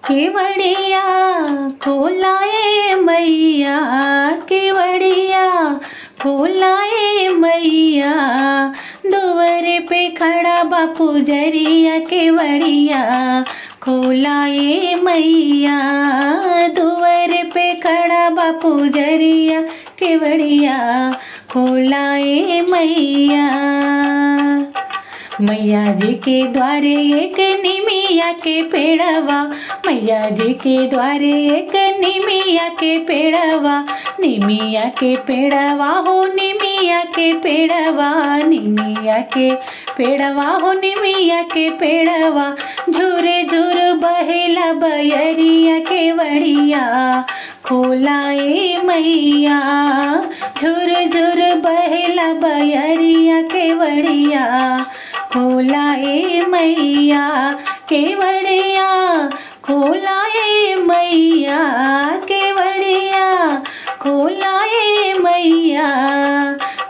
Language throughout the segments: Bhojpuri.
केवड़िया खोलाए मैया, केवड़िया खोलाए मैया, दुआरे पे खड़ा बापू जरिया, केवड़िया खोलाए मैया, दुआरे पे खड़ा बापू जरिया, केवड़िया खोलाए मैया। मैया जी के द्वारे एक निमिया के पेड़वा, मैया जी के द्वारे एक निमिया के पेड़वा, निमिया के पेड़वा हो निमिया के पेड़वा, निमिया के पेड़वा हो निमिया के पेड़वा, झुर झुर बहेला बयरिया, केवड़िया खोलाए मैया, झुर झुर बहेला बयरिया, केवड़िया खोलाए मैया, केवड़िया खोलाए मैया, केवड़िया खोलाए मैया,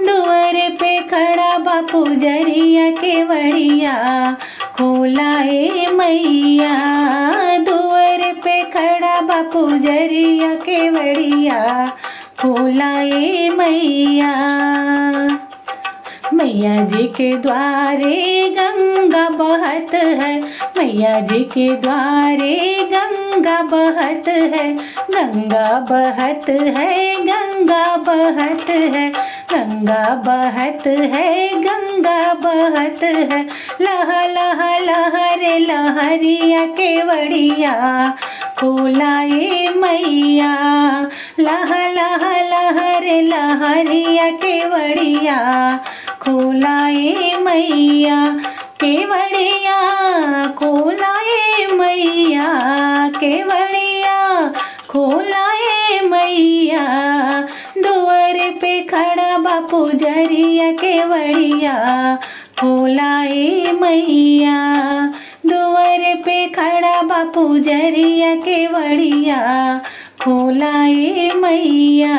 दुआरे पे खड़ा बापू जरिया, केवड़िया खोलाए मैया, दुआरे पे खड़ा बापू जरिया, केवड़िया खोलाए मैया। मैया जी के द्वारे गंगा बहत है, मैया जी के द्वारे गंगा बहत है, गंगा बहत है, गंगा बहत है, गंगा बहत है, गंगा बहत है, लह लह लहरे लहरिया, केवड़िया खोलाए मैया, लह लह लहरे लहरिया, केवड़िया खोलाए मैया, केवड़िया खोलाए मैया, केवड़िया खोलाए मैया, दुआरे पे खड़ा बापू जरिया, केवड़िया खोलाए मैया, दुआरे पे खड़ा बापू जरिया, केवड़िया खोलाए मैया।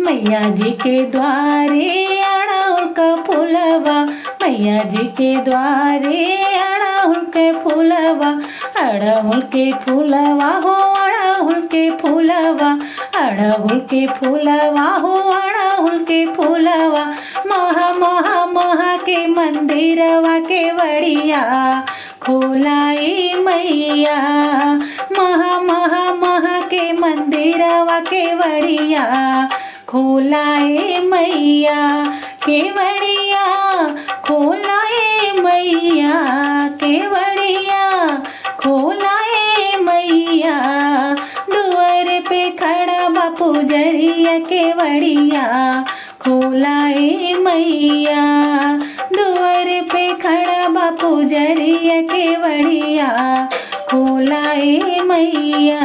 मैया जी के द्वारे अड़हुल का फूलवा, मैया जी के द्वारे अड़हुल के फूलवा, अड़हुल के फूलवा हो अड़हुल के फूलवा, अड़हुल के फूलवा हो अड़हुल के फूलवा, महा महा महा के मंदिरवा, केवड़िया खोलाए मैया, महा महा महा के मंदिरवा, केवड़िया खोलाए मैया, केवड़िया खोलाए मैया, केवड़िया खोलाए मैया, दुआरे पे खड़ा बापू जरिया, केवड़िया खोलाए मैया, दुआरे पे खड़ा बापू जरिया, केवड़िया खोलाए मैया।